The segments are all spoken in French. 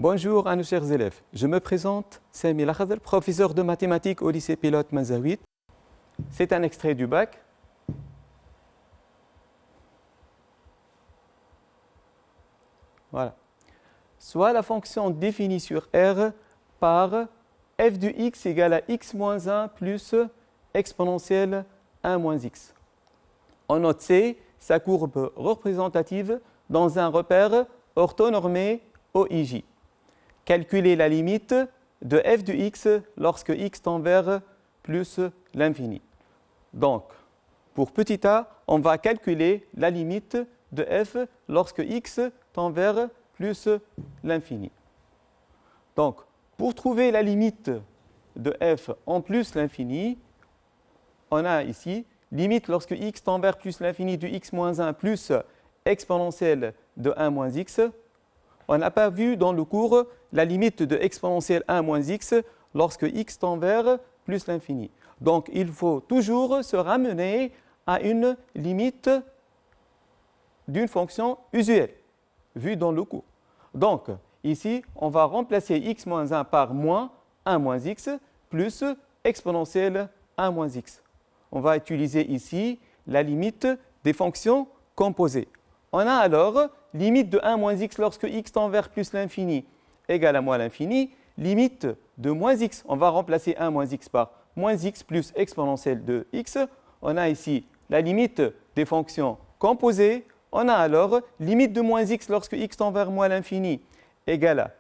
Bonjour à nos chers élèves. Je me présente, Sami Lakhadr, professeur de mathématiques au lycée pilote Mazawit. C'est un extrait du bac. Voilà. Soit la fonction définie sur R par f de x égale à x moins 1 plus exponentielle 1 moins x. On note C, sa courbe représentative dans un repère orthonormé OIJ. Calculer la limite de f de x lorsque x tend vers plus l'infini. Donc, pour petit a, on va calculer la limite de f lorsque x tend vers plus l'infini. Donc, pour trouver la limite de f en plus l'infini, on a ici limite lorsque x tend vers plus l'infini de x moins 1 plus exponentielle de 1 moins x. On n'a pas vu dans le cours la limite de exponentielle 1 moins x lorsque x tend vers plus l'infini. Donc, il faut toujours se ramener à une limite d'une fonction usuelle, vue dans le cours. Donc, ici, on va remplacer x moins 1 par moins 1 moins x plus exponentielle 1 moins x. On va utiliser ici la limite des fonctions composées. On a alors limite de 1 moins x lorsque x tend vers plus l'infini égale à moins l'infini. Limite de moins x, on va remplacer 1 moins x par moins x plus exponentielle de x. On a ici la limite des fonctions composées. On a alors limite de moins x lorsque x tend vers moins l'infini égale à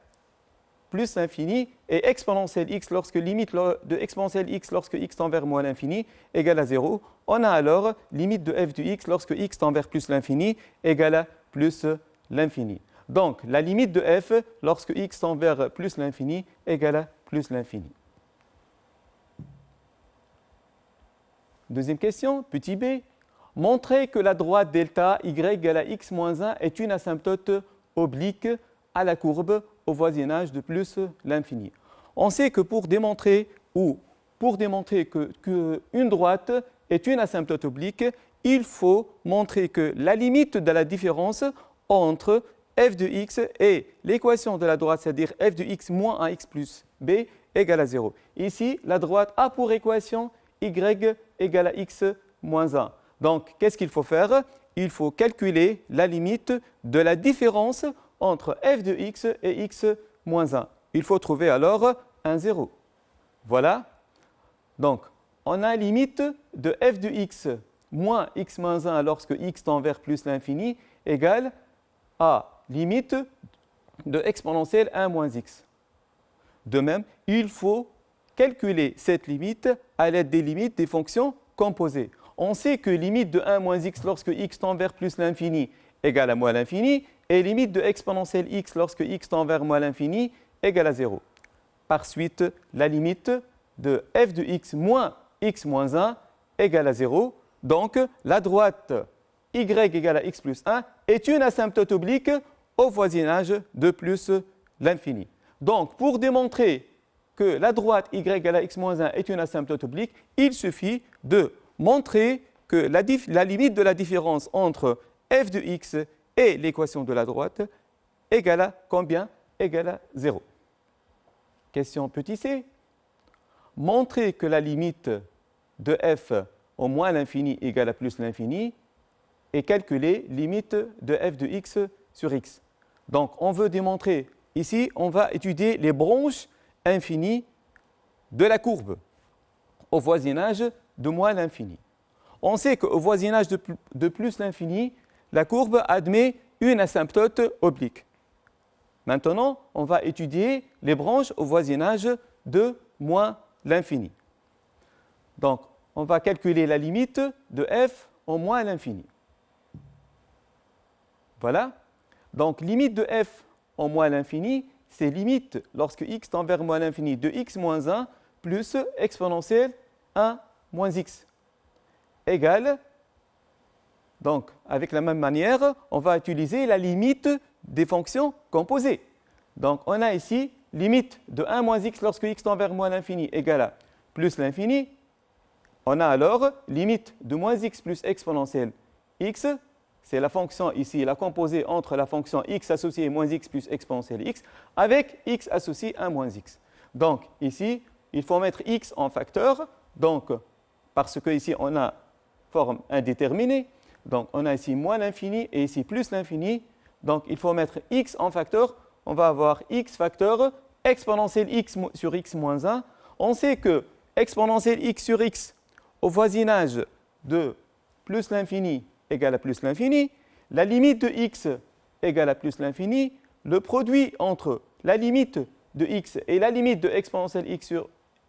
plus l'infini et exponentielle x lorsque limite de exponentielle x lorsque x tend vers moins l'infini égale à 0. On a alors limite de f de x lorsque x tend vers plus l'infini égale à plus l'infini. Donc, la limite de f lorsque x tend vers plus l'infini égale à plus l'infini. Deuxième question, petit b. Montrer que la droite delta y égale à x moins 1 est une asymptote oblique à la courbe au voisinage de plus l'infini. On sait que pour démontrer qu'une droite est une asymptote oblique, il faut montrer que la limite de la différence entre f de x et l'équation de la droite, c'est-à-dire f de x moins 1x plus b, égale à 0. Ici, la droite a pour équation y égale à x moins 1. Donc, qu'est-ce qu'il faut faire? Il faut calculer la limite de la différence entre f de x et x moins 1. Il faut trouver alors un 0. Voilà. Donc, on a limite de f de x moins x moins 1 lorsque x tend vers plus l'infini égale à limite de exponentielle 1 moins x. De même, il faut calculer cette limite à l'aide des limites des fonctions composées. On sait que limite de 1 moins x lorsque x tend vers plus l'infini égale à moins l'infini et limite de exponentielle x lorsque x tend vers moins l'infini égale à 0. Par suite, la limite de f de x moins x moins 1 égale à 0. Donc, la droite y égale à x plus 1 est une asymptote oblique au voisinage de plus l'infini. Donc, pour démontrer que la droite y égale à x moins 1 est une asymptote oblique, il suffit de montrer que la limite de la différence entre f de x et l'équation de la droite égale à combien? Égale à 0. Question petit c. Montrer que la limite de f au moins l'infini égale à plus l'infini et calculer limite de f de x sur x. Donc, on veut démontrer, ici, on va étudier les branches infinies de la courbe au voisinage de moins l'infini. On sait qu'au voisinage de plus l'infini, la courbe admet une asymptote oblique. Maintenant, on va étudier les branches au voisinage de moins l'infini. Donc, on va calculer la limite de f en moins l'infini. Voilà. Donc, limite de f en moins l'infini, c'est limite lorsque x tend vers moins l'infini de x moins 1 plus exponentielle 1 moins x égale. Donc, avec la même manière, on va utiliser la limite des fonctions composées. Donc, on a ici limite de 1 moins x lorsque x tend vers moins l'infini égale à plus l'infini. On a alors limite de moins x plus exponentielle x c'est la fonction ici, la composée entre la fonction x associée moins x plus exponentielle x avec x associé 1 moins x. Donc ici, il faut mettre x en facteur, donc parce qu'ici on a forme indéterminée, donc on a ici moins l'infini et ici plus l'infini, donc il faut mettre x en facteur, on va avoir x facteur exponentielle x sur x moins 1. On sait que exponentielle x sur x au voisinage de plus l'infini égale à plus l'infini, la limite de x égale à plus l'infini, le produit entre la limite de x et la limite de exponentielle x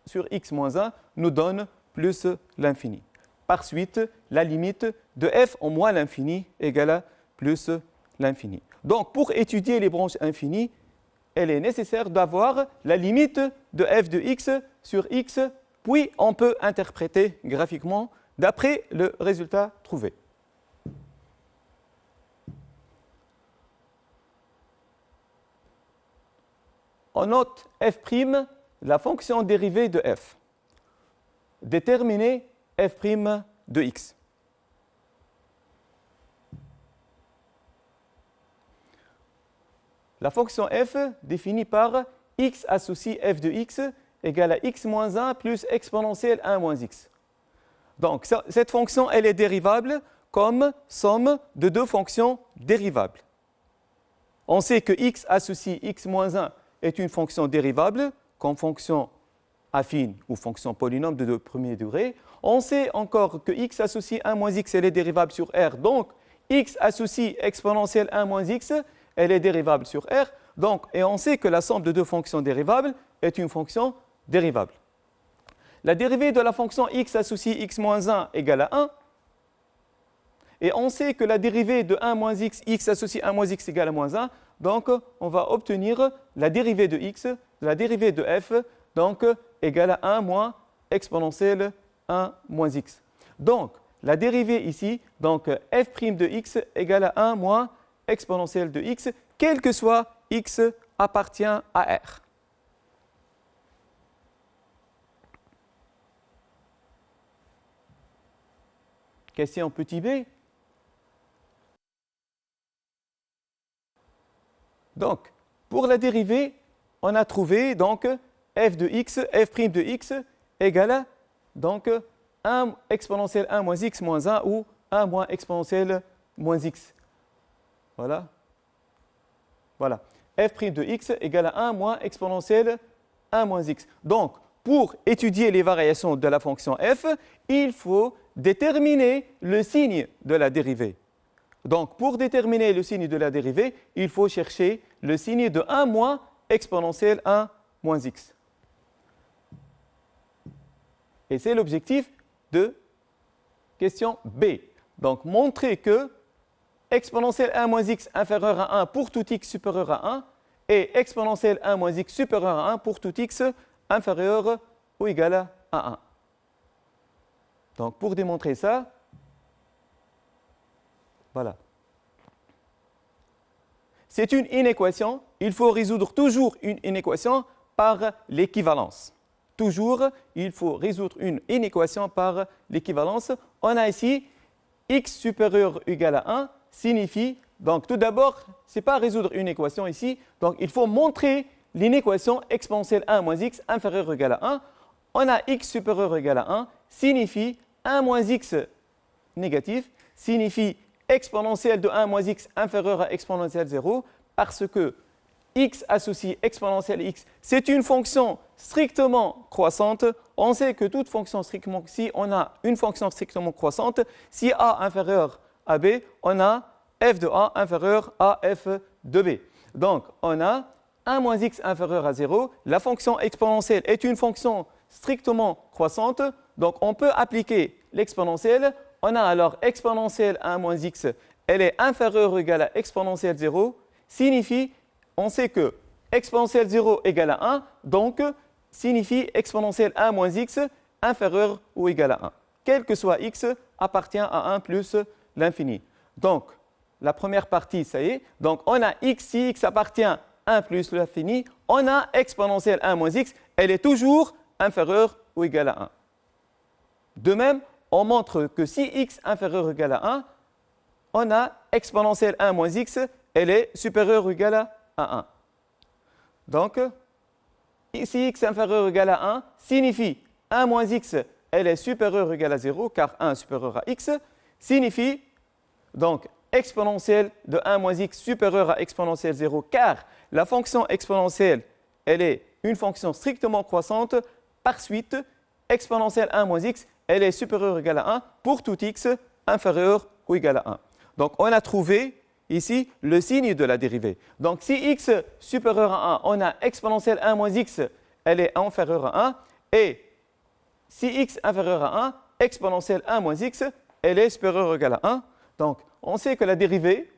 sur x moins 1 nous donne plus l'infini. Par suite, la limite de f en moins l'infini égale à plus l'infini. Donc, pour étudier les branches infinies, il est nécessaire d'avoir la limite de f de x sur x, puis on peut interpréter graphiquement d'après le résultat trouvé. On note f', la fonction dérivée de f. Déterminer f' de x. La fonction f définie par x associé f de x égale à x moins 1 plus exponentielle 1 moins x. Donc, cette fonction, elle est dérivable comme somme de deux fonctions dérivables. On sait que x associé x moins 1 est une fonction dérivable comme fonction affine ou fonction polynôme de premier degré. On sait encore que x associé 1 moins x, elle est dérivable sur R. Donc, x associé exponentielle 1 moins x, elle est dérivable sur R. Donc, et on sait que la somme de deux fonctions dérivables est une fonction dérivable. La dérivée de la fonction x associé x moins 1 égale à 1. Et on sait que la dérivée de 1 moins x, x associé 1 moins x égale à moins 1. Donc, on va obtenir la dérivée de x, la dérivée de f, donc égale à 1 moins exponentielle 1 moins x. Donc, la dérivée ici, donc f' de x égale à 1 moins exponentielle de x, quel que soit x appartient à R. Question petit b. Donc, pour la dérivée, on a trouvé donc f de x, f' de x égale à donc 1 exponentielle 1 moins x moins 1 ou 1 moins exponentielle moins x. Voilà. Voilà. f' de x égale à 1 moins exponentielle 1 moins x. Donc, pour étudier les variations de la fonction f, il faut déterminer le signe de la dérivée. Donc, pour déterminer le signe de la dérivée, il faut chercher le signe de 1 moins exponentielle 1 moins x. Et c'est l'objectif de question B. Donc, montrer que exponentielle 1 moins x inférieur à 1 pour tout x supérieur à 1 et exponentielle 1 moins x supérieur à 1 pour tout x inférieur ou égal à 1. Donc, pour démontrer ça, voilà. C'est une inéquation. Il faut résoudre toujours une inéquation par l'équivalence. Toujours, il faut résoudre une inéquation par l'équivalence. On a ici x supérieur ou égal à 1 signifie, donc tout d'abord, ce n'est pas résoudre une équation ici, donc il faut montrer l'inéquation exponentielle 1 moins x inférieur ou égal à 1. On a x supérieur ou égal à 1 signifie 1 moins x négatif, signifie exponentielle de 1 moins x inférieur à exponentielle 0 parce que x associé exponentielle x, c'est une fonction strictement croissante. On sait que toute fonction strictement, si on a une fonction strictement croissante, si a inférieur à b, on a f de a inférieur à f de b. Donc, on a 1 moins x inférieur à 0. La fonction exponentielle est une fonction strictement croissante. Donc, on peut appliquer l'exponentielle. On a alors exponentielle 1 moins x, elle est inférieure ou égale à exponentielle 0, signifie, on sait que exponentielle 0 égale à 1, donc signifie exponentielle 1 moins x inférieur ou égal à 1. Quel que soit x appartient à 1 plus l'infini. Donc, la première partie, ça y est. Donc, on a x, si x appartient à 1 plus l'infini, on a exponentielle 1 moins x, elle est toujours inférieure ou égale à 1. De même, on montre que si x inférieur ou égal à 1, on a exponentielle 1 moins x, elle est supérieure ou égale à 1. Donc, ici x inférieur ou égal à 1 signifie 1 moins x, elle est supérieure ou égale à 0, car 1 supérieur à x, signifie donc exponentielle de 1 moins x supérieure à exponentielle 0, car la fonction exponentielle, elle est une fonction strictement croissante. Par suite, exponentielle 1 moins x, elle est supérieure ou égale à 1 pour tout x inférieur ou égal à 1. Donc, on a trouvé ici le signe de la dérivée. Donc, si x supérieur à 1, on a exponentielle 1 moins x, elle est inférieure à 1. Et si x inférieur à 1, exponentielle 1 moins x, elle est supérieure ou égale à 1. Donc, on sait que la dérivée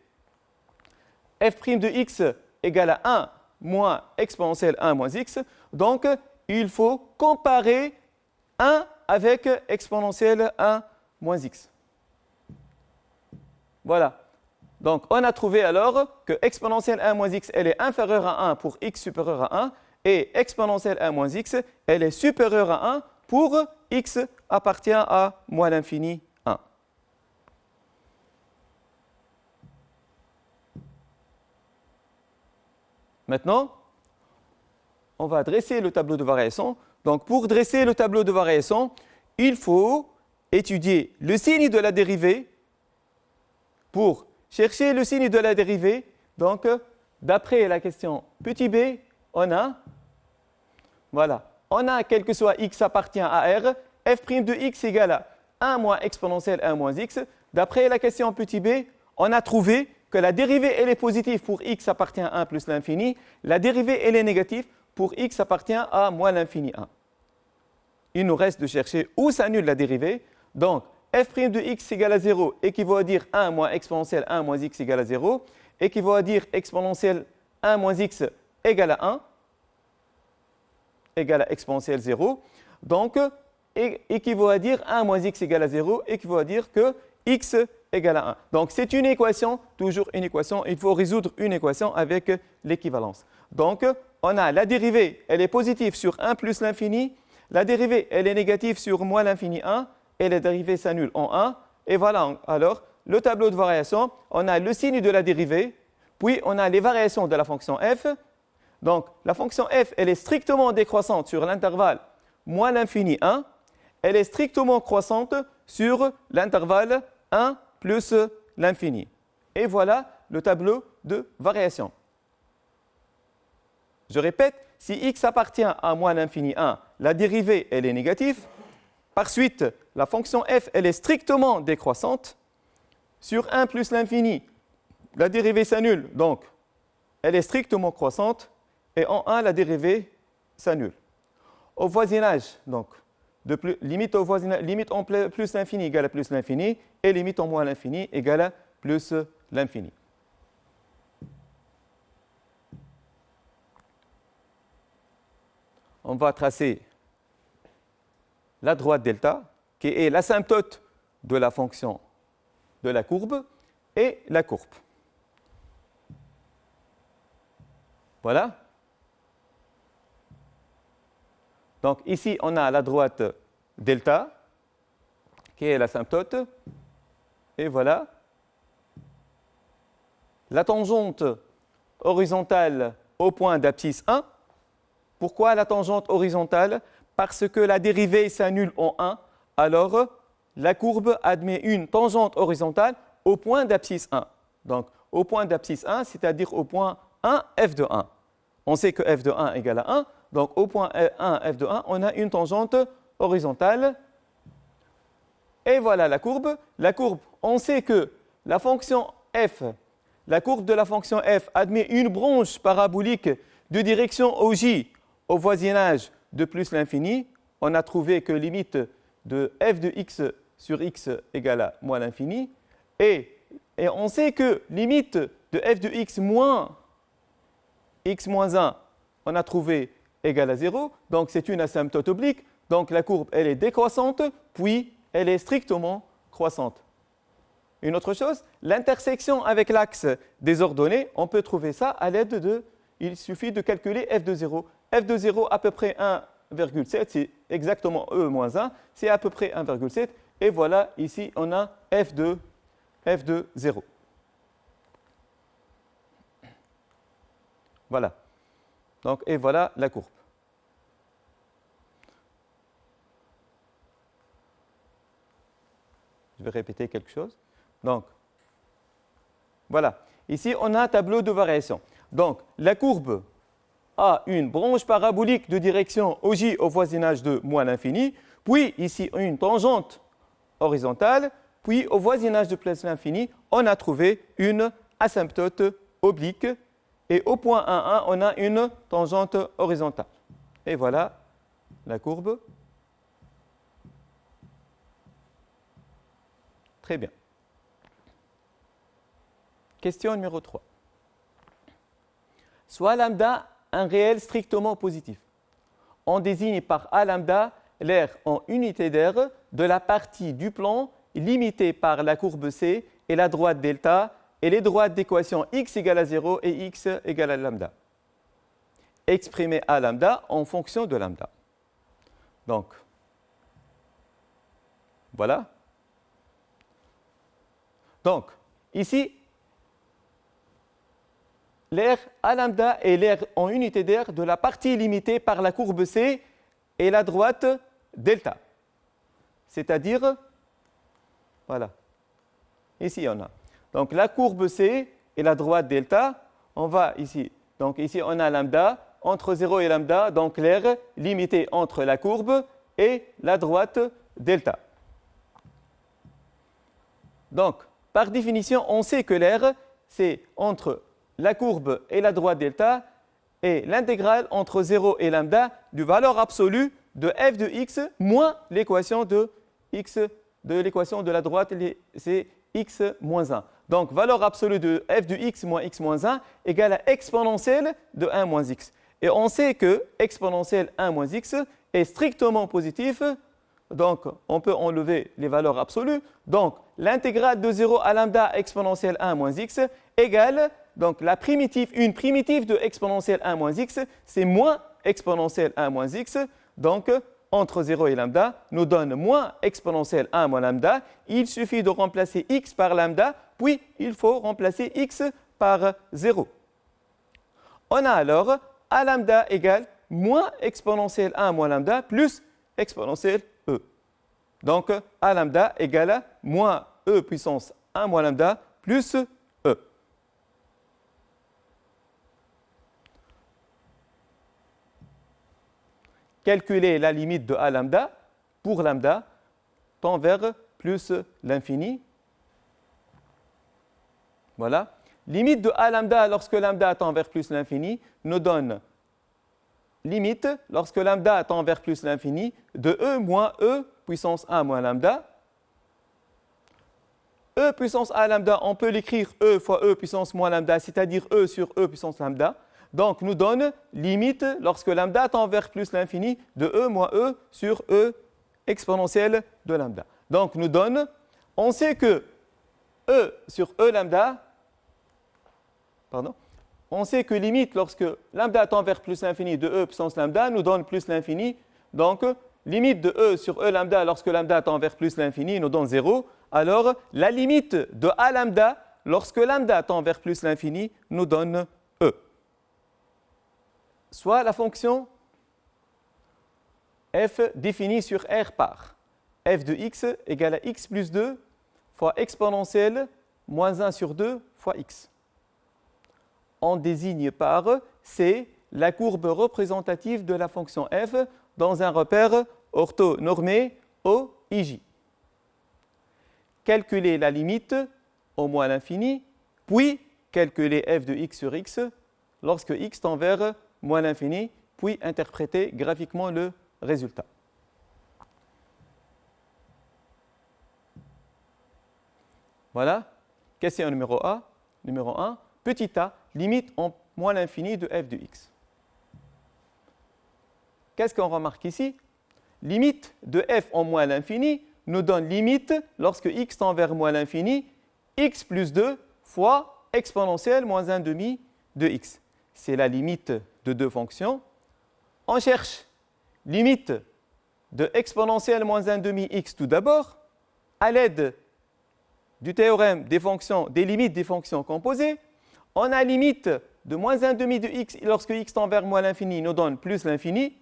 f' de x égale à 1 moins exponentielle 1 moins x. Donc, il faut comparer 1 avec exponentielle 1 moins x. Voilà. Donc, on a trouvé alors que exponentielle 1 moins x, elle est inférieure à 1 pour x supérieur à 1, et exponentielle 1 moins x, elle est supérieure à 1 pour x appartient à moins l'infini 1. Maintenant, on va dresser le tableau de variation. Donc, pour dresser le tableau de variation, il faut étudier le signe de la dérivée. Pour chercher le signe de la dérivée, donc, d'après la question petit b, on a, quel que soit x appartient à R, f' de x égale à 1 moins exponentielle 1 moins x. D'après la question petit b, on a trouvé que la dérivée, elle est positive pour x appartient à 1 plus l'infini. La dérivée, elle est négative pour x appartient à moins l'infini 1. Il nous reste de chercher où s'annule la dérivée. Donc, f' de x égale à 0 équivaut à dire 1 moins exponentielle 1 moins x égale à 0, équivaut à dire exponentielle 1 moins x égale à 1, égale à exponentielle 0. Donc, équivaut à dire 1 moins x égale à 0, équivaut à dire que x égale à 1. Donc, c'est une équation, toujours une équation. Il faut résoudre une équation avec l'équivalence. Donc, on a la dérivée, elle est positive sur 1 plus l'infini. La dérivée, elle est négative sur moins l'infini 1. Et la dérivée s'annule en 1. Et voilà, alors, le tableau de variation, on a le signe de la dérivée, puis on a les variations de la fonction f. Donc, la fonction f, elle est strictement décroissante sur l'intervalle moins l'infini 1. Elle est strictement croissante sur l'intervalle 1 plus l'infini. Et voilà le tableau de variation. Je répète, si x appartient à moins l'infini 1, la dérivée, elle est négative. Par suite, la fonction f, elle est strictement décroissante. Sur 1 plus l'infini, la dérivée s'annule, donc elle est strictement croissante. Et en 1, la dérivée s'annule. Au voisinage, donc, limite en plus l'infini égale à plus l'infini, et limite en moins l'infini égale à plus l'infini. On va tracer la droite delta, qui est l'asymptote de la fonction de la courbe, et la courbe. Voilà. Donc ici, on a la droite delta, qui est l'asymptote, et voilà. La tangente horizontale au point d'abscisse 1. Pourquoi la tangente horizontale? Parce que la dérivée s'annule en 1, alors la courbe admet une tangente horizontale au point d'abscisse 1. Donc, au point d'abscisse 1, c'est-à-dire au point 1, f de 1. On sait que f de 1 égale à 1, donc au point 1, f de 1, on a une tangente horizontale. Et voilà la courbe. La courbe, on sait que la fonction f, la courbe de la fonction f admet une branche parabolique de direction OJ au voisinage de plus l'infini. On a trouvé que limite de f de x sur x égale à moins l'infini. Et on sait que limite de f de x moins 1, on a trouvé égale à 0. Donc c'est une asymptote oblique. Donc la courbe, elle est décroissante, puis elle est strictement croissante. Une autre chose, l'intersection avec l'axe des ordonnées, on peut trouver ça à l'aide de, il suffit de calculer f de 0. f de 0 à peu près 1,7, c'est exactement e moins 1, c'est à peu près 1,7. Et voilà, ici, on a f de 0. Voilà. Donc, et voilà la courbe. Je vais répéter quelque chose. Donc, voilà. Ici, on a un tableau de variation. Donc, la courbe a une branche parabolique de direction OJ au voisinage de moins l'infini, puis ici une tangente horizontale, puis au voisinage de plus l'infini, on a trouvé une asymptote oblique, et au point 1,1, on a une tangente horizontale. Et voilà la courbe. Très bien. Question numéro 3. Soit lambda un réel strictement positif. On désigne par A lambda l'aire en unité d'aire de la partie du plan limitée par la courbe C et la droite delta et les droites d'équation x égale à 0 et x égale à lambda. Exprimer A lambda en fonction de lambda. Donc, voilà. Donc, ici, l'aire A lambda est l'aire en unité d'aire de la partie limitée par la courbe C et la droite delta. C'est-à-dire, voilà, ici on a. Donc la courbe C et la droite delta, on va ici. Donc ici on a lambda, entre 0 et lambda, donc l'aire limitée entre la courbe et la droite delta. Donc, par définition, on sait que l'aire, c'est entre la courbe et la droite delta et l'intégrale entre 0 et lambda du valeur absolue de f de x moins l'équation de x de l'équation de la droite, c'est x moins 1. Donc, valeur absolue de f de x moins x moins 1 égale à exponentielle de 1 moins x. Et on sait que exponentielle 1 moins x est strictement positif. Donc, on peut enlever les valeurs absolues. Donc, l'intégrale de 0 à lambda exponentielle 1 moins x égale, donc la primitive, une primitive de exponentielle 1 moins x, c'est moins exponentielle 1 moins x. Donc, entre 0 et lambda, nous donne moins exponentielle 1 moins lambda. Il suffit de remplacer x par lambda, puis il faut remplacer x par 0. On a alors a lambda égale moins exponentielle 1 moins lambda plus exponentielle e. Donc, a lambda égale à moins e puissance 1 moins lambda plus e. Calculer la limite de a lambda pour lambda tend vers plus l'infini. Voilà. Limite de a lambda lorsque lambda tend vers plus l'infini nous donne limite lorsque lambda tend vers plus l'infini de e moins e puissance 1 moins lambda. E puissance a lambda, on peut l'écrire e fois e puissance moins lambda, c'est-à-dire e sur e puissance lambda. Donc, nous donne limite lorsque lambda tend vers plus l'infini de e moins e sur e exponentielle de lambda. Donc, nous donne, on sait que e sur e lambda, on sait que limite lorsque lambda tend vers plus l'infini de e puissance lambda nous donne plus l'infini. Donc, limite de e sur e lambda lorsque lambda tend vers plus l'infini nous donne 0. Alors, la limite de a lambda lorsque lambda tend vers plus l'infini nous donne e. Soit la fonction f définie sur R par f de x égale à x plus 2 fois exponentielle moins 1 sur 2 fois x. On désigne par C la courbe représentative de la fonction f dans un repère orthonormé OIJ. Calculer la limite au moins l'infini, puis calculer f de x sur x lorsque x tend vers moins l'infini, puis interpréter graphiquement le résultat. Voilà, question numéro 1. Petit a, limite en moins l'infini de f de x. Qu'est-ce qu'on remarque ici? Limite de f en moins l'infini nous donne limite lorsque x tend vers moins l'infini, x plus 2 fois exponentielle moins 1 demi de x. C'est la limite de deux fonctions. On cherche limite de exponentielle moins 1 demi x tout d'abord, à l'aide du théorème des limites des fonctions composées. On a limite de moins 1 demi de x lorsque x tend vers moins l'infini nous donne plus l'infini.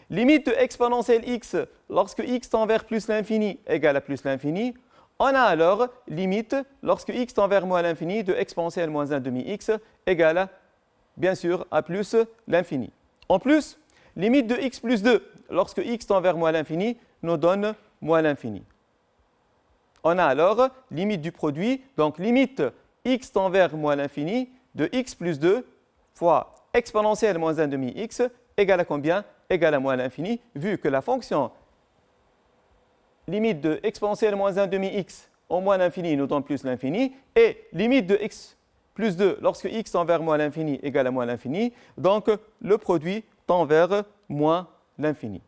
Limite de exponentielle x lorsque x tend vers plus l'infini égale à plus l'infini. On a alors limite lorsque x tend vers moins l'infini de exponentielle moins 1 demi x égale à, bien sûr, à plus l'infini. En plus, limite de x plus 2 lorsque x tend vers moins l'infini nous donne moins l'infini. On a alors limite du produit, donc limite x tend vers moins l'infini de x plus 2 fois exponentielle moins 1 demi x égale à combien? Égale à moins l'infini, vu que la fonction limite de exponentielle moins 1 demi x au moins l'infini nous donne plus l'infini, et limite de x plus 2 lorsque x tend vers moins l'infini égale à moins l'infini, donc le produit tend vers moins l'infini.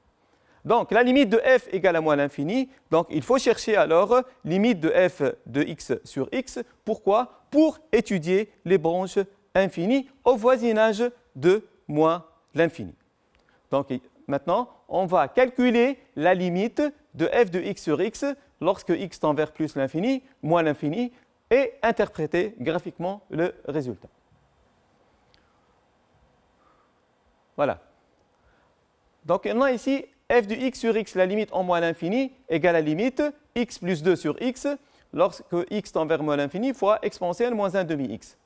Donc la limite de f égale à moins l'infini, donc il faut chercher alors limite de f de x sur x. Pourquoi? Pour étudier les branches infinies au voisinage de moins l'infini. Donc maintenant, on va calculer la limite de f de x sur x lorsque x tend vers plus l'infini, moins l'infini, et interpréter graphiquement le résultat. Voilà. Donc on a ici f de x sur x, la limite en moins l'infini, égale à la limite x plus 2 sur x lorsque x tend vers moins l'infini fois exponentielle moins 1 demi x.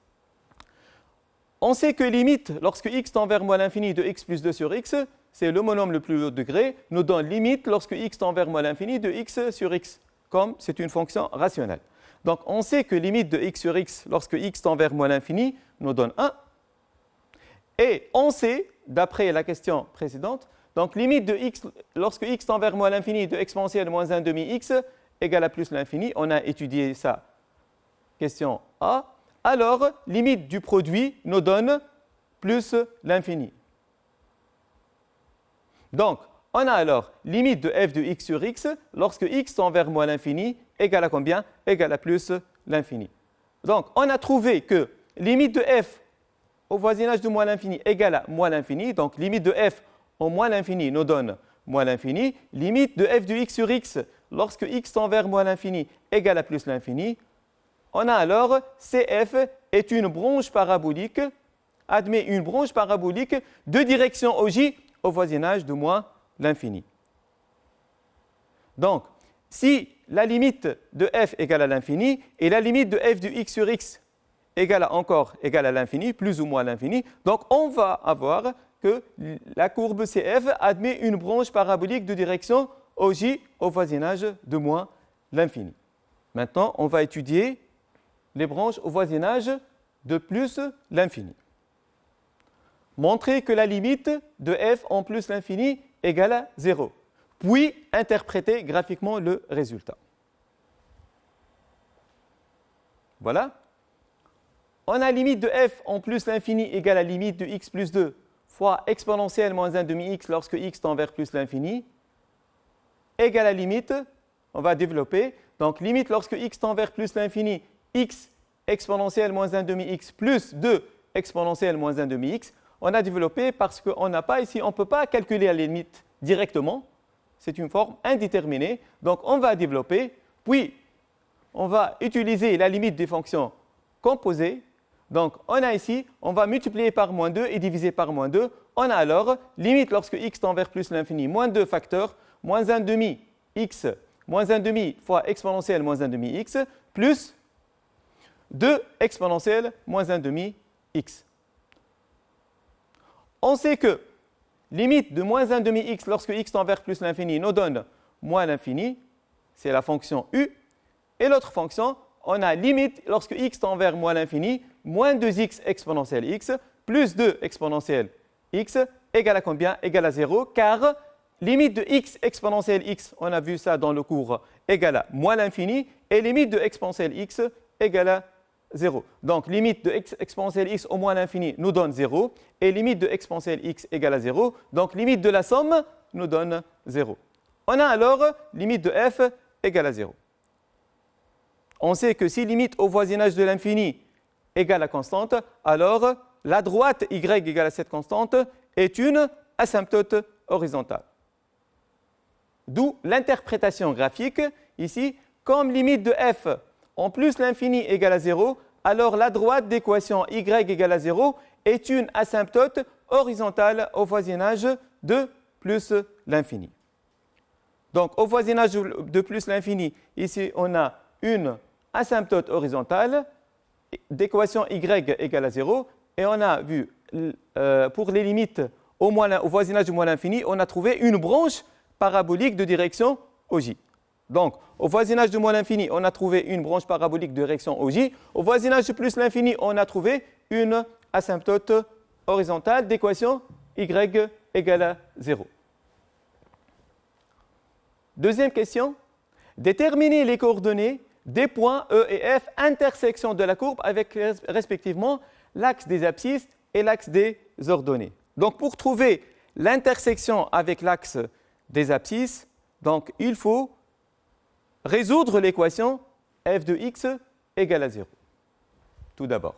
On sait que limite lorsque x tend vers moins l'infini de x plus 2 sur x, c'est le monôme le plus haut degré, nous donne limite lorsque x tend vers moins l'infini de x sur x, comme c'est une fonction rationnelle. Donc on sait que limite de x sur x lorsque x tend vers moins l'infini nous donne 1. Et on sait, d'après la question précédente, donc limite de x lorsque x tend vers moins l'infini de exponentielle moins 1 demi x égale à plus l'infini. On a étudié ça, question A. Alors, limite du produit nous donne plus l'infini. Donc, on a alors limite de f de x sur x lorsque x tend vers moins l'infini égale à combien? Égale à plus l'infini. Donc, on a trouvé que limite de f au voisinage de moins l'infini égale à moins l'infini. Donc, limite de f au moins l'infini nous donne moins l'infini. Limite de f de x sur x lorsque x tend vers moins l'infini égale à plus l'infini. On a alors CF est une branche parabolique, admet une branche parabolique de direction OJ au voisinage de moins l'infini. Donc, si la limite de f égale à l'infini et la limite de f de x sur x égale à l'infini, plus ou moins l'infini, donc on va avoir que la courbe CF admet une branche parabolique de direction OJ au voisinage de moins l'infini. Maintenant, on va étudier les branches au voisinage de plus l'infini. Montrer que la limite de f en plus l'infini égale à 0, puis interpréter graphiquement le résultat. Voilà. On a limite de f en plus l'infini égale à limite de x plus 2 fois exponentielle moins 1 demi x lorsque x tend vers plus l'infini égale à limite, on va développer, donc limite lorsque x tend vers plus l'infini, x exponentielle moins 1 demi x plus 2 exponentielle moins 1 demi x. On a développé parce qu'on n'a pas ici, on ne peut pas calculer la limite directement, c'est une forme indéterminée, donc on va développer, puis on va utiliser la limite des fonctions composées. Donc on a ici, on va multiplier par moins 2 et diviser par moins 2. On a alors limite lorsque x tend vers plus l'infini, moins 2 facteurs, moins 1 demi x, moins 1 demi fois exponentielle moins 1 demi x, plus 2 exponentielle moins 1 demi x. On sait que limite de moins 1 demi x lorsque x tend vers plus l'infini nous donne moins l'infini, c'est la fonction u. Et l'autre fonction, on a limite lorsque x tend vers moins l'infini, moins 2x exponentielle x, plus 2 exponentielle x, égale à combien? Égale à 0, car limite de x exponentielle x, on a vu ça dans le cours, égale à moins l'infini, et limite de exponentielle x égale à 0. Donc, limite de x exponentielle x au moins l'infini nous donne 0, et limite de exponentielle x égale à 0, donc limite de la somme nous donne 0. On a alors limite de f égale à 0. On sait que si limite au voisinage de l'infini égale à constante, alors la droite y égale à cette constante est une asymptote horizontale. D'où l'interprétation graphique, ici, comme limite de f en plus l'infini égale à 0, alors la droite d'équation y égale à 0 est une asymptote horizontale au voisinage de plus l'infini. Donc, au voisinage de plus l'infini, ici, on a une asymptote horizontale d'équation y égale à 0. Et on a vu, pour les limites au voisinage de moins l'infini, on a trouvé une branche parabolique de direction OJ. Donc, au voisinage de moins l'infini, on a trouvé une branche parabolique de direction OJ. Au voisinage de plus l'infini, on a trouvé une asymptote horizontale d'équation y égale à 0. Deuxième question. Déterminer les coordonnées des points E et F intersection de la courbe avec respectivement l'axe des abscisses et l'axe des ordonnées. Donc, pour trouver l'intersection avec l'axe des abscisses, donc, il faut résoudre l'équation f de x égale à 0. Tout d'abord.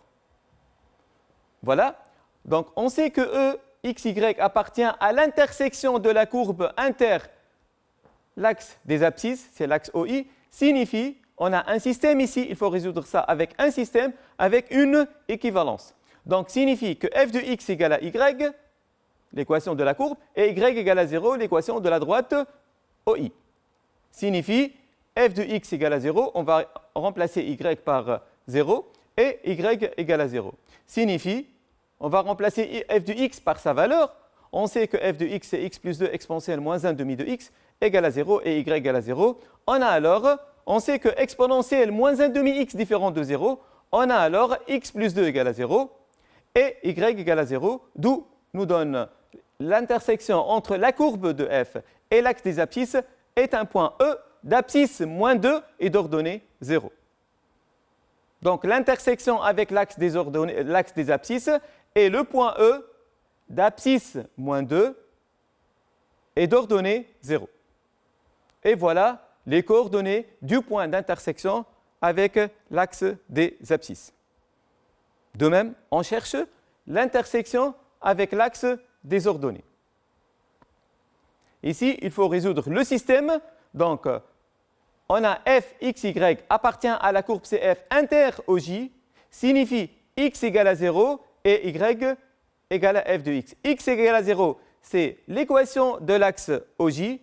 Voilà. Donc, on sait que E, x, y appartient à l'intersection de la courbe inter l'axe des abscisses, c'est l'axe OI, signifie, on a un système ici, il faut résoudre ça avec un système, avec une équivalence. Donc, signifie que f de x égale à y, l'équation de la courbe, et y égale à 0, l'équation de la droite OI. Signifie f de x égale à 0, on va remplacer y par 0, et y égale à 0. Signifie, on va remplacer f de x par sa valeur. On sait que f de x c'est x plus 2 exponentielle moins 1 demi de x égale à 0 et y égale à 0. On sait que exponentielle moins 1 demi x différent de 0, on a alors x plus 2 égale à 0 et y égale à 0, d'où nous donne l'intersection entre la courbe de f et l'axe des abscisses est un point E d'abscisse moins 2 et d'ordonnée 0. Donc l'intersection avec l'axe des abscisses est le point E d'abscisse moins 2 et d'ordonnée 0. Et voilà les coordonnées du point d'intersection avec l'axe des abscisses. De même, on cherche l'intersection avec l'axe des ordonnées. Ici, il faut résoudre le système. Donc, on a f, x, y appartient à la courbe CF inter OJ, signifie x égale à 0 et y égale à f de x. X égale à 0, c'est l'équation de l'axe OJ, y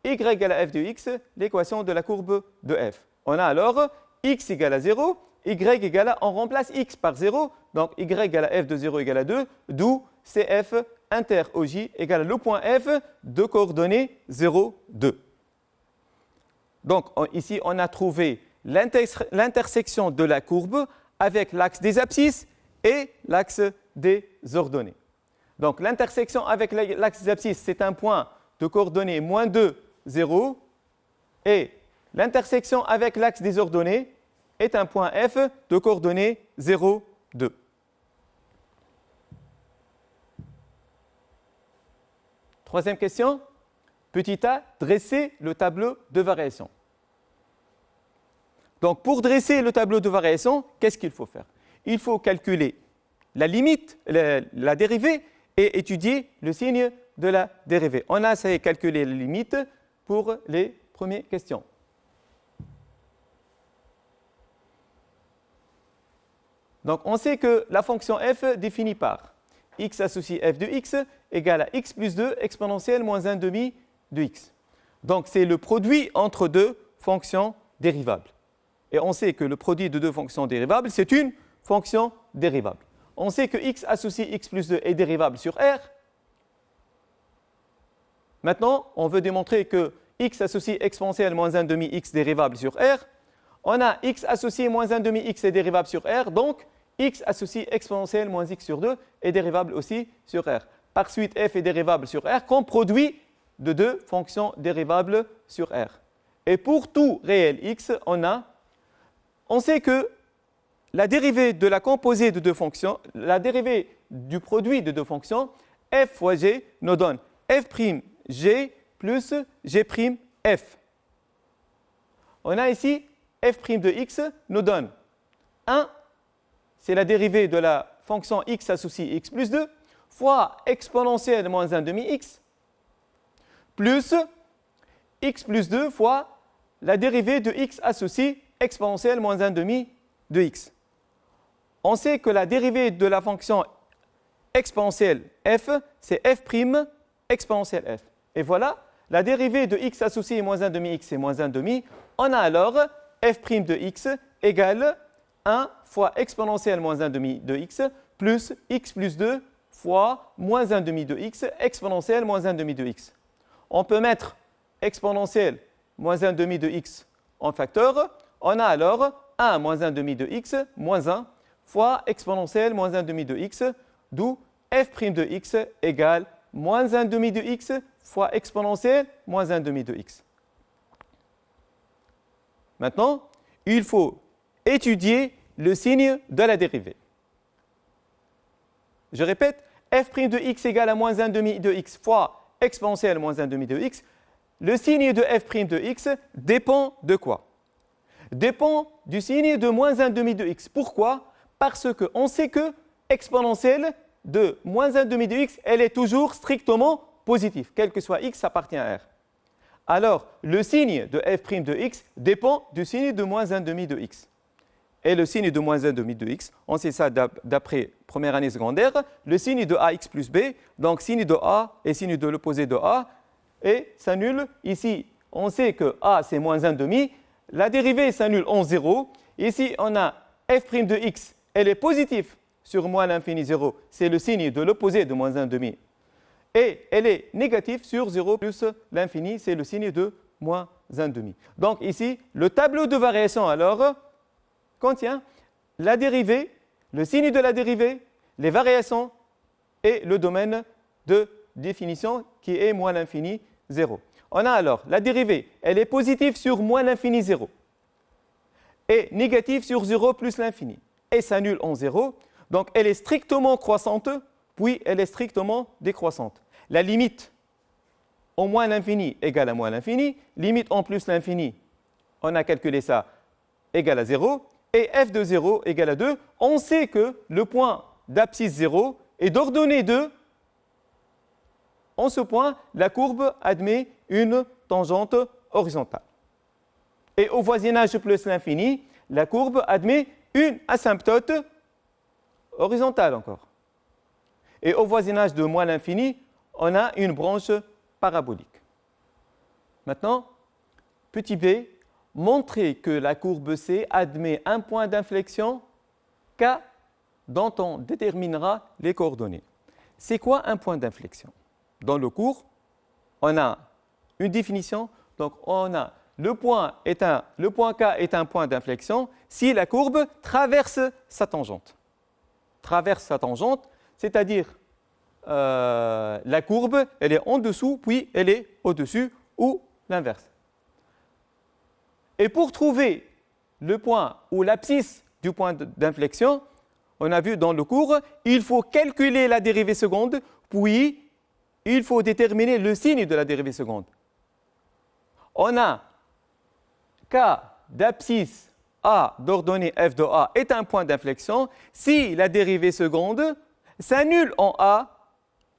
égale à f de x, l'équation de la courbe de f. On a alors x égale à 0, y égale à, on remplace x par 0, donc y égale à f de 0 égale à 2, d'où CF inter OJ égale à le point f de coordonnées 0, 2. Donc ici, on a trouvé l'intersection de la courbe avec l'axe des abscisses et l'axe des ordonnées. Donc l'intersection avec l'axe des abscisses, c'est un point de coordonnées moins 2, 0, et l'intersection avec l'axe des ordonnées est un point f de coordonnées 0, 2. Troisième question. Petit a, dresser le tableau de variation. Donc, pour dresser le tableau de variation, qu'est-ce qu'il faut faire? Il faut calculer la limite, la dérivée, et étudier le signe de la dérivée. On a essayé de calculer la limite pour les premières questions. Donc, on sait que la fonction f définie par x associé f de x égale à x plus 2 exponentielle moins 1 demi de x. Donc, c'est le produit entre deux fonctions dérivables. Et on sait que le produit de deux fonctions dérivables, c'est une fonction dérivable. On sait que x associé x plus 2 est dérivable sur R. Maintenant, on veut démontrer que x associé exponentielle moins 1 demi x dérivable sur R. On a x associé moins 1 demi x est dérivable sur R, donc x associé exponentielle moins x sur 2 est dérivable aussi sur R. Par suite, f est dérivable sur R comme produit de deux fonctions dérivables sur R. Et pour tout réel x, on sait que la dérivée de la composée de deux fonctions, la dérivée du produit de deux fonctions, f fois g nous donne f'g plus g'f. On a ici f' de x nous donne 1, c'est la dérivée de la fonction x associée x plus 2, fois exponentielle moins 1 demi x, plus x plus 2 fois la dérivée de x associée exponentielle moins 1 demi de x. On sait que la dérivée de la fonction exponentielle f, c'est f' exponentielle f. Et voilà, la dérivée de x associé moins 1 demi x, c'est moins 1 demi. On a alors f' de x égale 1 fois exponentielle moins 1 demi de x plus 2 fois moins 1 demi de x exponentielle moins 1 demi de x. On peut mettre exponentielle moins 1 demi de x en facteur. On a alors 1 moins 1 demi de x moins 1 fois exponentielle moins 1 demi de x, d'où f' de x égale moins 1 demi de x fois exponentielle moins 1 demi de x. Maintenant, il faut étudier le signe de la dérivée. Je répète, f' de x égale à moins 1 demi de x fois exponentielle moins 1 demi de x. Le signe de f' de x dépend de quoi? Dépend du signe de moins 1 demi de x. Pourquoi? Parce qu'on sait que exponentielle de moins 1 demi de x, elle est toujours strictement positive. Quel que soit x, ça appartient à R. Alors, le signe de f' de x dépend du signe de moins 1 demi de x. Et le signe de moins 1 demi de x, on sait ça d'après première année secondaire, le signe de ax plus b, donc signe de a et signe de l'opposé de a, et s'annule. Ici, on sait que a c'est moins 1 demi, la dérivée s'annule en 0. Ici, on a f' de x, elle est positive sur moins l'infini 0, c'est le signe de l'opposé de moins 1 demi. Et elle est négative sur 0 plus l'infini, c'est le signe de moins 1 demi. Donc ici, le tableau de variation alors contient la dérivée, le signe de la dérivée, les variations et le domaine de définition qui est moins l'infini 0. On a alors la dérivée, elle est positive sur moins l'infini 0 et négative sur 0 plus l'infini. Et s'annule en 0, donc elle est strictement croissante, puis elle est strictement décroissante. La limite en moins l'infini égale à moins l'infini, limite en plus l'infini, on a calculé ça, égale à 0, et f de 0 égale à 2. On sait que le point d'abscisse 0 est d'ordonnée 2. En ce point, la courbe admet une tangente horizontale. Et au voisinage plus l'infini, la courbe admet une asymptote horizontale encore. Et au voisinage de moins l'infini, on a une branche parabolique. Maintenant, petit b, montrer que la courbe C admet un point d'inflexion K dont on déterminera les coordonnées. C'est quoi un point d'inflexion? Dans le cours, on a une définition. Donc, on a le point K est un point d'inflexion si la courbe traverse sa tangente. Traverse sa tangente, c'est-à-dire la courbe, elle est en dessous, puis elle est au-dessus, ou l'inverse. Et pour trouver le point ou l'abscisse du point d'inflexion, on a vu dans le cours, il faut calculer la dérivée seconde, puis il faut déterminer le signe de la dérivée seconde. On a K d'abscisse A d'ordonnée f de A est un point d'inflexion si la dérivée seconde s'annule en A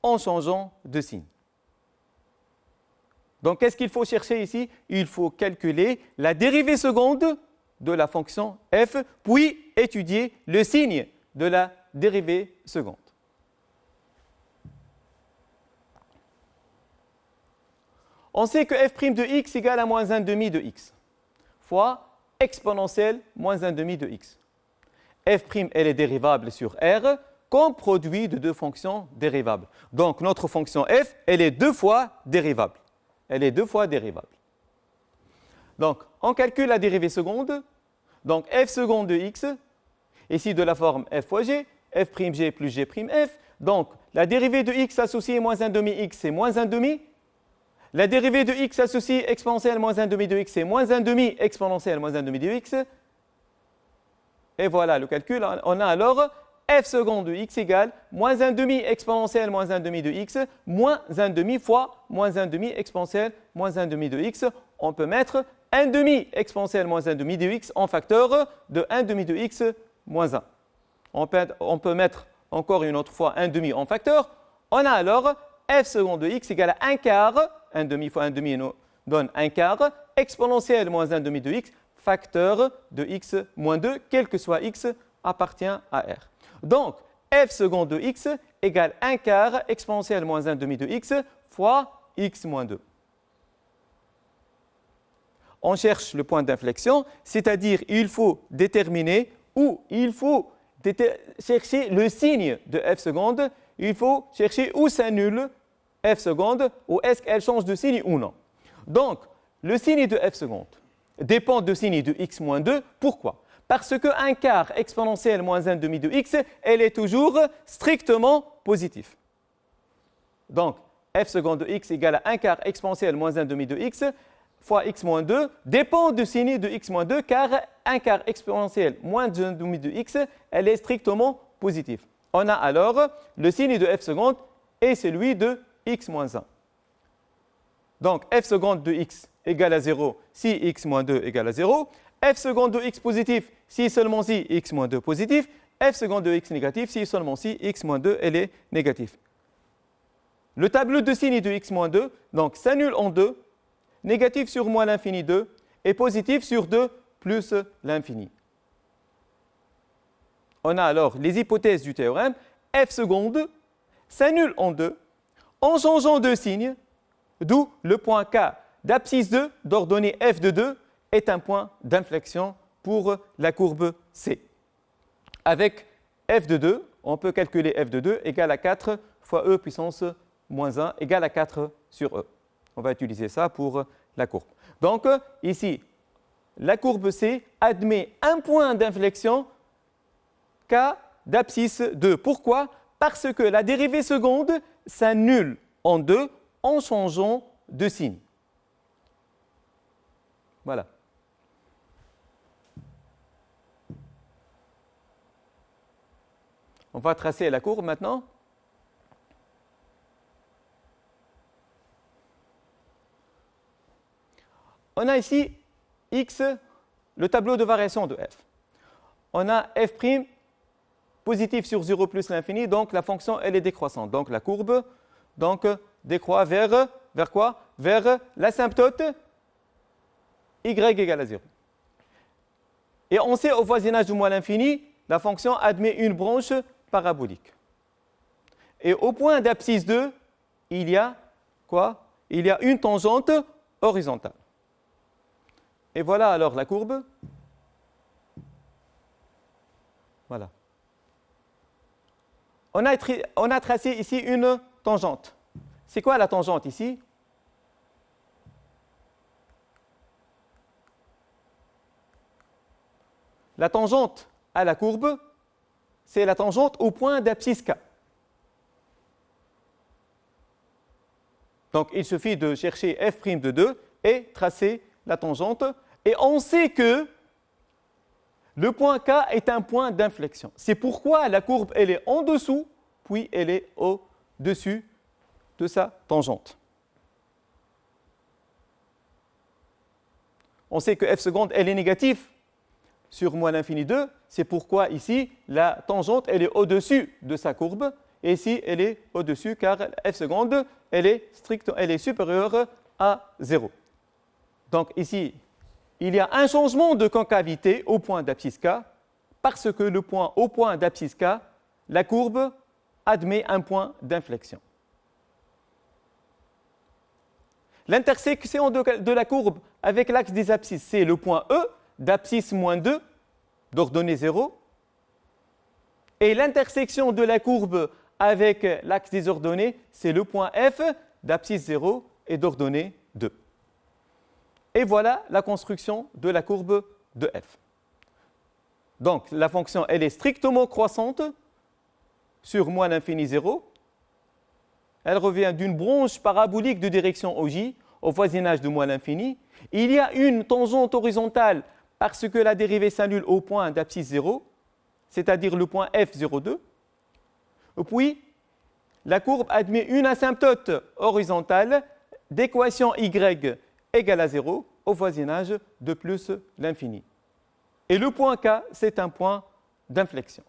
en changeant de signe. Donc, qu'est-ce qu'il faut chercher ici? Il faut calculer la dérivée seconde de la fonction f, puis étudier le signe de la dérivée seconde. On sait que f' de x égale à moins 1 demi de x fois exponentielle moins 1 demi de x. F', elle est dérivable sur R comme produit de deux fonctions dérivables. Donc, notre fonction f, elle est deux fois dérivable. Elle est deux fois dérivable. Donc, on calcule la dérivée seconde. Donc, f seconde de x, ici de la forme f fois g, f'g plus g'f. Donc, la dérivée de x associée moins 1 demi x, c'est moins 1 demi. La dérivée de x associée exponentielle moins 1 demi de x, c'est moins 1 demi exponentielle moins 1 demi de x. Et voilà le calcul. On a alors f seconde de x égale moins 1 demi exponentielle moins 1 demi de x, moins 1 demi fois moins 1 demi exponentielle moins 1 demi de x. On peut mettre 1 demi exponentielle moins 1 demi de x en facteur de 1 demi de x moins 1. On peut mettre encore une autre fois 1 demi en facteur. On a alors f seconde de x égale à 1 quart, 1 demi fois 1 demi nous donne 1 quart, exponentielle moins 1 demi de x, facteur de x moins 2, quel que soit x, appartient à R. Donc, f seconde de x égale 1 quart exponentielle moins 1 demi de x fois x moins 2. On cherche le point d'inflexion, c'est-à-dire il faut déterminer ou il faut chercher le signe de f seconde, il faut chercher où s'annule f seconde ou est-ce qu'elle change de signe ou non. Donc, le signe de f seconde dépend du signe de x moins 2. Pourquoi? Parce que 1 quart exponentielle moins 1 demi de x, elle est toujours strictement positive. Donc, f seconde de x égale à 1 quart exponentielle moins 1 demi de x fois x moins 2 dépend du signe de x moins 2 car 1 quart exponentielle moins 1 demi de x, elle est strictement positive. On a alors le signe de f seconde et celui de x moins 1. Donc, f seconde de x égale à 0 si x moins 2 égale à 0. F seconde de x positif si seulement si x moins 2 positif. F seconde de x négatif si seulement si x moins 2 elle est négative. Le tableau de signe de x moins 2 donc s'annule en 2, négatif sur moins l'infini 2 et positif sur 2 plus l'infini. On a alors les hypothèses du théorème. F seconde s'annule en 2 en changeant de signe, d'où le point K d'abscisse 2 d'ordonnée f de 2 est un point d'inflexion pour la courbe C. Avec f de 2, on peut calculer f de 2 égale à 4 fois e puissance moins 1 égale à 4 sur e. On va utiliser ça pour la courbe. Donc ici, la courbe C admet un point d'inflexion K d'abscisse 2. Pourquoi? Parce que la dérivée seconde s'annule en 2 en changeant de signe. Voilà. On va tracer la courbe maintenant. On a ici x, le tableau de variation de f. On a f' positif sur 0 plus l'infini, donc la fonction elle est décroissante. Donc la courbe décroît vers quoi? Vers l'asymptote y égale à 0. Et on sait au voisinage du moins l'infini, la fonction admet une branche parabolique. Et au point d'abscisse 2, il y a quoi? Il y a une tangente horizontale. Et voilà alors la courbe. Voilà. On a tracé ici une tangente. C'est quoi la tangente ici? La tangente à la courbe, c'est la tangente au point d'abscisse K. Donc, il suffit de chercher f' de 2 et tracer la tangente. Et on sait que le point K est un point d'inflexion. C'est pourquoi la courbe elle est en dessous, puis elle est au-dessus de sa tangente. On sait que f seconde elle est négative sur moins l'infini 2. C'est pourquoi ici, la tangente elle est au-dessus de sa courbe. Et ici, elle est au-dessus car f seconde elle est supérieure à 0. Donc ici, il y a un changement de concavité au point d'abscisse K parce que au point d'abscisse K, la courbe admet un point d'inflexion. L'intersection de la courbe avec l'axe des abscisses, c'est le point E d'abscisse moins 2 d'ordonnée 0. Et l'intersection de la courbe avec l'axe des ordonnées, c'est le point F d'abscisse 0 et d'ordonnée 2. Et voilà la construction de la courbe de f. Donc, la fonction, elle est strictement croissante sur moins l'infini 0. Elle revient d'une branche parabolique de direction OJ, au voisinage de moins l'infini. Il y a une tangente horizontale parce que la dérivée s'annule au point d'abscisse 0, c'est-à-dire le point f02. Et puis, la courbe admet une asymptote horizontale d'équation y égale à 0 au voisinage de plus l'infini. Et le point K, c'est un point d'inflexion.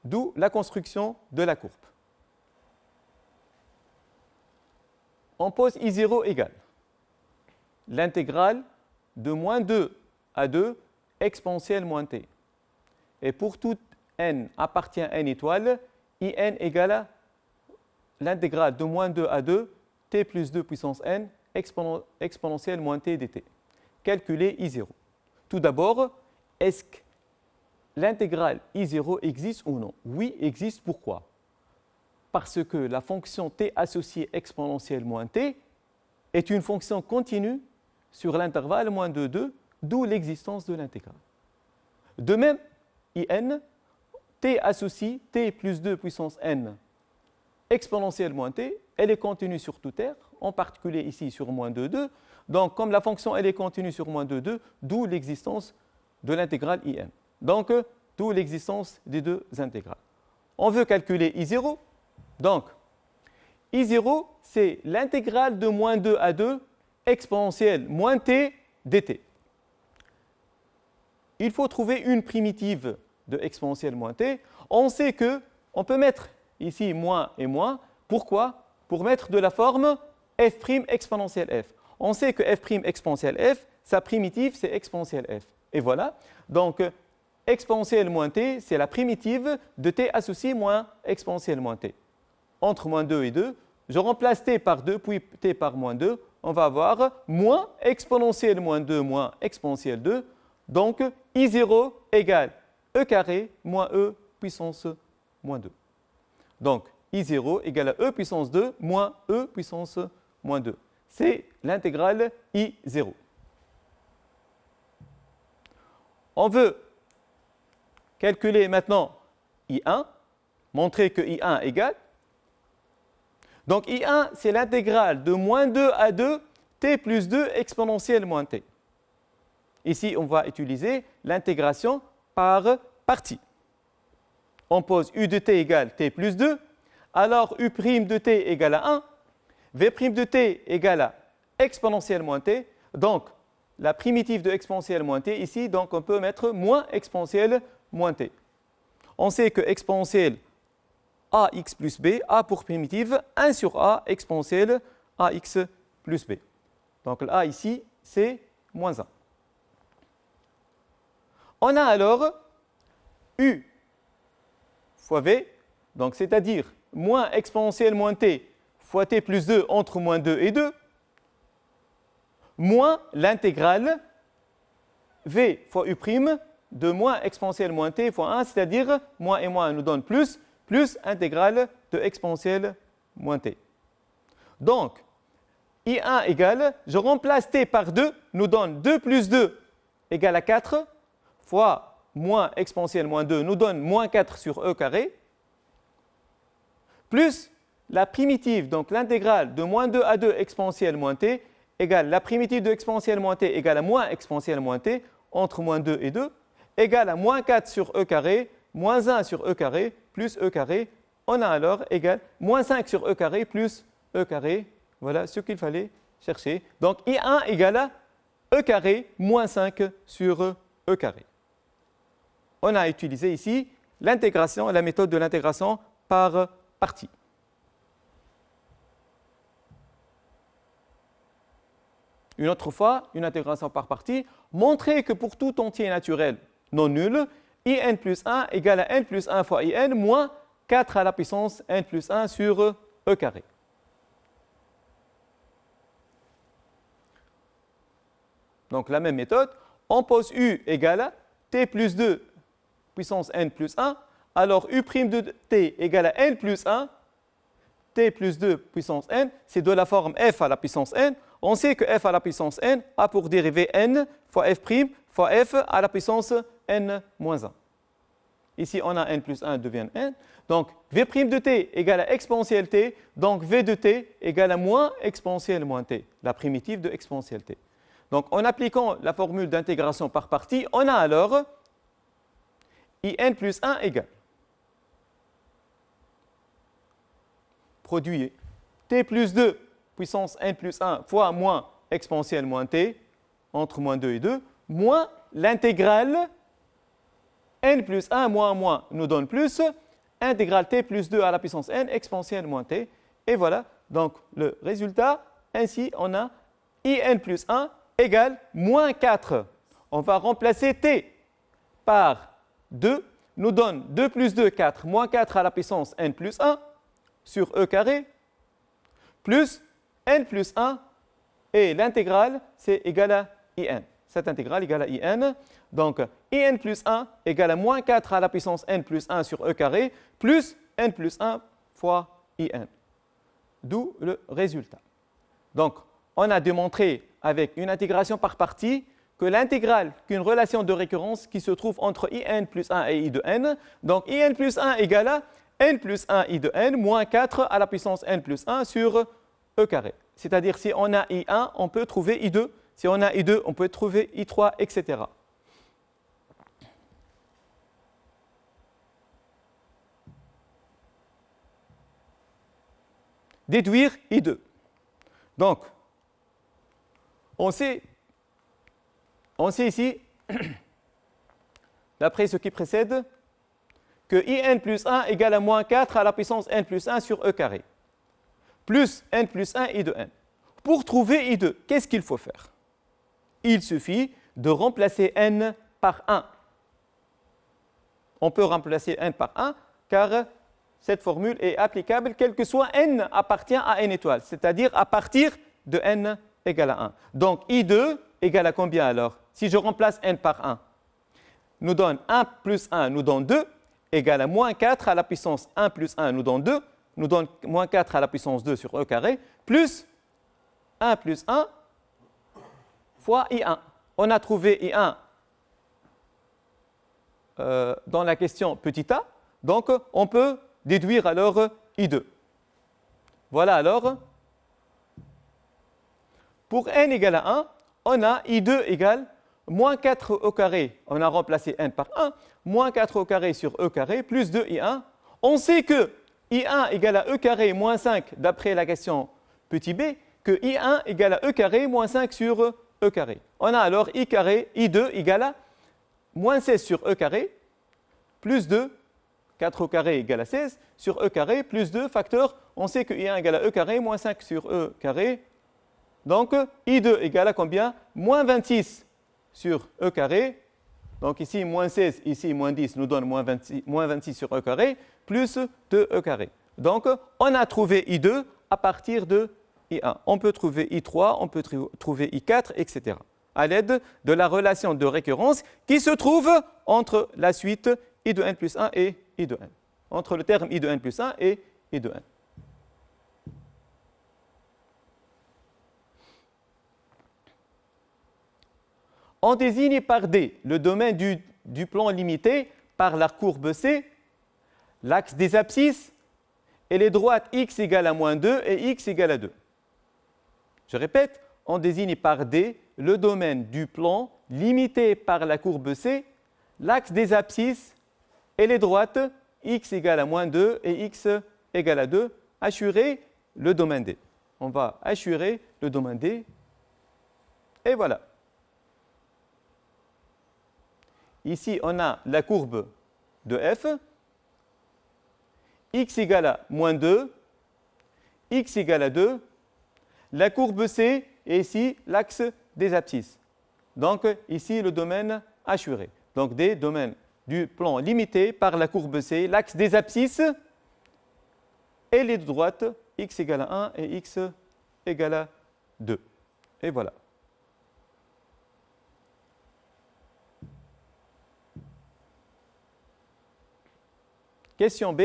D'où la construction de la courbe. On pose I0 égale l'intégrale de moins 2 à 2 exponentielle moins t. Et pour toute n appartient à n étoile, in égale à l'intégrale de moins 2 à 2, t plus 2 puissance n, exponentielle moins t dt. Calculer I0. Tout d'abord, est-ce que l'intégrale I0 existe ou non? Oui, existe. Pourquoi? Parce que la fonction t associée exponentielle moins t est une fonction continue sur l'intervalle moins 2, 2, d'où l'existence de l'intégrale. De même, in, t associe t plus 2 puissance n exponentielle moins t, elle est continue sur toute R, en particulier ici sur moins 2, 2. Donc, comme la fonction elle est continue sur moins 2, 2, d'où l'existence de l'intégrale in. Donc, d'où l'existence des deux intégrales. On veut calculer I0. Donc, I0, c'est l'intégrale de moins 2 à 2 exponentielle moins t dt. Il faut trouver une primitive de exponentielle moins t. On sait qu'on peut mettre ici moins et moins. Pourquoi? Pour mettre de la forme f' exponentielle f. On sait que f' exponentielle f, sa primitive, c'est exponentielle f. Et voilà. Donc, exponentielle moins t, c'est la primitive de t associé moins exponentielle moins t. Entre moins 2 et 2, je remplace t par 2, puis t par moins 2. On va avoir moins exponentielle moins 2 moins exponentielle 2. Donc, I0 égale e carré moins e puissance moins 2. Donc, I0 égale à e puissance 2 moins e puissance moins 2. C'est l'intégrale I0. On veut calculer maintenant I1, montrer que I1 égale. Donc, I1, c'est l'intégrale de moins 2 à 2, t plus 2 exponentielle moins t. Ici, on va utiliser l'intégration par partie. On pose u de t égale t plus 2, alors u' de t égale à 1, v' de t égale à exponentielle moins t. Donc, la primitive de exponentielle moins t ici, donc on peut mettre moins exponentielle moins t. On sait que exponentielle ax plus b a pour primitive 1 sur a exponentielle ax plus b. Donc, a ici, c'est moins 1. On a alors u fois v, donc c'est-à-dire moins exponentielle moins t fois t plus 2 entre moins 2 et 2, moins l'intégrale v fois u' de moins exponentielle moins t fois 1, c'est-à-dire moins et moins nous donne plus, plus intégrale de exponentielle moins t. Donc, I1 égale, je remplace t par 2, nous donne 2 plus 2 égale à 4, fois moins exponentielle moins 2 nous donne moins 4 sur e carré, plus la primitive, donc l'intégrale de moins 2 à 2 exponentielle moins t, égale la primitive de exponentielle moins t égale à moins exponentielle moins t, entre moins 2 et 2, égale à moins 4 sur e carré, moins 1 sur e carré, plus e carré. On a alors égal moins 5 sur e carré, plus e carré. Voilà ce qu'il fallait chercher. Donc, I1 égale à e carré moins 5 sur e carré. On a utilisé ici l'intégration, la méthode de l'intégration par partie. Une autre fois, une intégration par partie, montrer que pour tout entier naturel non nul, in plus 1 égale à n plus 1 fois in moins 4 à la puissance n plus 1 sur e carré. Donc la même méthode, on pose u égale à t plus 2 puissance n plus 1, alors u' de t égale à n plus 1, t plus 2 puissance n, c'est de la forme f à la puissance n. On sait que f à la puissance n a pour dérivée n fois f' fois f à la puissance n moins 1. Ici, on a n plus 1 devient n. Donc, v' de t égale à exponentielle t, donc v de t égale à moins exponentielle moins t, la primitive de exponentielle t. Donc, en appliquant la formule d'intégration par partie, on a alors in plus 1 égale produit t plus 2 puissance n plus 1 fois moins exponentielle moins t entre moins 2 et 2, moins l'intégrale n plus 1 moins moins nous donne plus, intégrale t plus 2 à la puissance n exponentielle moins t. Et voilà, donc le résultat, ainsi on a in plus 1 égale moins 4. On va remplacer t par 2 nous donne 2 plus 2, 4, moins 4 à la puissance n plus 1 sur e carré, plus n plus 1, et l'intégrale, c'est égal à in. Cette intégrale égale à in. Donc, in plus 1 égale à moins 4 à la puissance n plus 1 sur e carré, plus n plus 1 fois in. D'où le résultat. Donc, on a démontré avec une intégration par partie que l'intégrale, qu'une relation de récurrence qui se trouve entre in plus 1 et i de n. Donc, in plus 1 égale à n plus 1 i de n moins 4 à la puissance n plus 1 sur e carré. C'est-à-dire, si on a i1, on peut trouver i2. Si on a i2, on peut trouver i3, etc. Déduire i2. Donc, on sait ici, d'après ce qui précède, que in plus 1 égale à moins 4 à la puissance n plus 1 sur e carré, plus n plus 1 i de n. Pour trouver i2, qu'est-ce qu'il faut faire? Il suffit de remplacer n par 1. On peut remplacer n par 1 car cette formule est applicable quel que soit n appartient à n étoile, c'est-à-dire à partir de n égale à 1. Donc i2 égale à combien alors? Si je remplace n par 1, nous donne 1 plus 1 nous donne 2, égale à moins 4 à la puissance 1 plus 1 nous donne 2, nous donne moins 4 à la puissance 2 sur e carré, plus 1 plus 1 fois I1. On a trouvé I1 dans la question petit a, donc on peut déduire alors I2. Voilà alors, pour n égale à 1, on a I2 égale moins 4 au carré, on a remplacé n par 1, moins 4 au carré sur e carré, plus 2 I1. On sait que I1 égale à e carré moins 5, d'après la question petit b, que I1 égale à e carré moins 5 sur e carré. On a alors I carré, I2 égale à moins 16 sur e carré, plus 2, 4 au carré égale à 16, sur e carré, plus 2, facteur, on sait que I1 égale à e carré, moins 5 sur e carré. Donc, I2 égale à combien? Moins 26 sur e carré. Donc ici, moins 16, ici, moins 10 nous donne moins 26 sur e carré, plus 2e carré. Donc, on a trouvé I2 à partir de I1. On peut trouver I3, on peut trouver I4, etc. à l'aide de la relation de récurrence qui se trouve entre la suite I de n plus 1 et I de n. Entre le terme I de n plus 1 et I de n. On désigne par D le domaine du plan limité par la courbe C, l'axe des abscisses et les droites x égale à moins 2 et x égale à 2. Je répète, on désigne par D le domaine du plan limité par la courbe C, l'axe des abscisses et les droites x égale à moins 2 et x égale à 2. Assurer le domaine D. On va assurer le domaine D. Et voilà. Ici, on a la courbe de f. X égale à moins 2, x égale à 2. La courbe C est ici l'axe des abscisses. Donc, ici, le domaine assuré. Donc, des domaines du plan limité par la courbe C, l'axe des abscisses et les droites x égale à 1 et x égale à 2. Et voilà. Question B.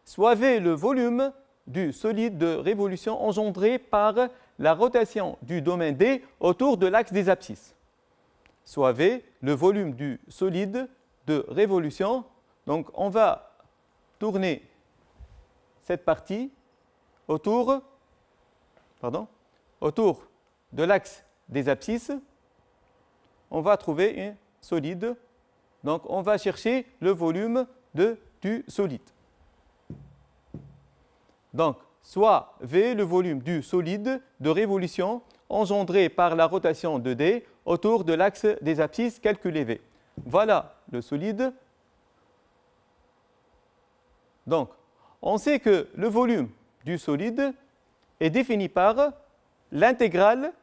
Soit V le volume du solide de révolution engendré par la rotation du domaine D autour de l'axe des abscisses. Soit V le volume du solide de révolution. Donc, on va tourner cette partie autour de l'axe des abscisses. On va trouver un solide. Donc, on va chercher le volume du solide. Donc, soit V le volume du solide de révolution engendré par la rotation de D autour de l'axe des abscisses, calculé V. Voilà le solide. Donc, on sait que le volume du solide est défini par l'intégrale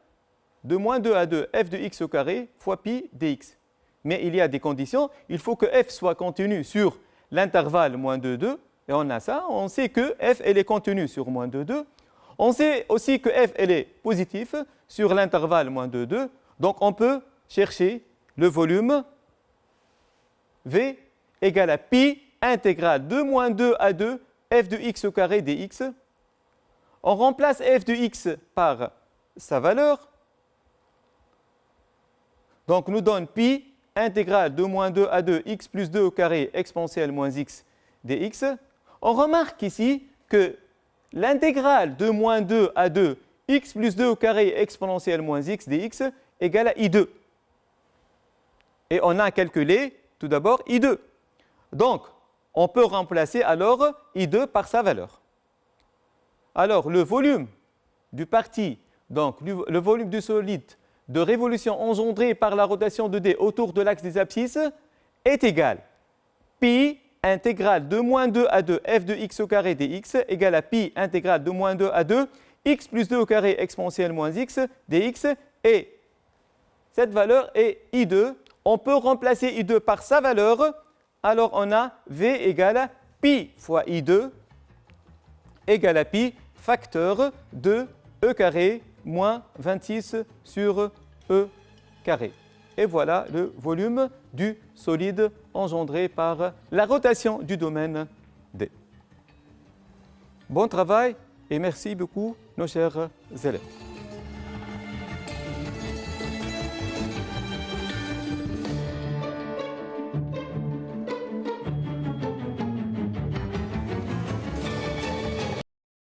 de moins 2 à 2 f de x au carré fois pi dx. mais il y a des conditions. Il faut que f soit contenu sur l'intervalle moins 2, 2. Et on a ça. On sait que f elle est contenue sur moins 2, 2. On sait aussi que f elle est positive sur l'intervalle moins 2, 2. Donc on peut chercher le volume V égale à pi intégrale de moins 2 à 2 f de x au carré dx. On remplace f de x par sa valeur. Donc nous donne pi intégrale de moins 2 à 2 x plus 2 au carré exponentielle moins x dx. On remarque ici que l'intégrale de moins 2 à 2 x plus 2 au carré exponentielle moins x dx égale à I2. Et on a calculé tout d'abord I2. Donc, on peut remplacer alors I2 par sa valeur. Alors, le volume du parti, donc le volume du solide de révolution engendrée par la rotation de D autour de l'axe des abscisses est égal pi intégrale de moins 2 à 2 f de x au carré dx égale à pi intégrale de moins 2 à 2 x plus 2 au carré exponentielle moins x dx. Et cette valeur est I2. On peut remplacer I2 par sa valeur. Alors on a V égale à pi fois I2 égale à pi facteur de E carré moins 26 sur E carré. Et voilà le volume du solide engendré par la rotation du domaine D. Bon travail et merci beaucoup nos chers élèves.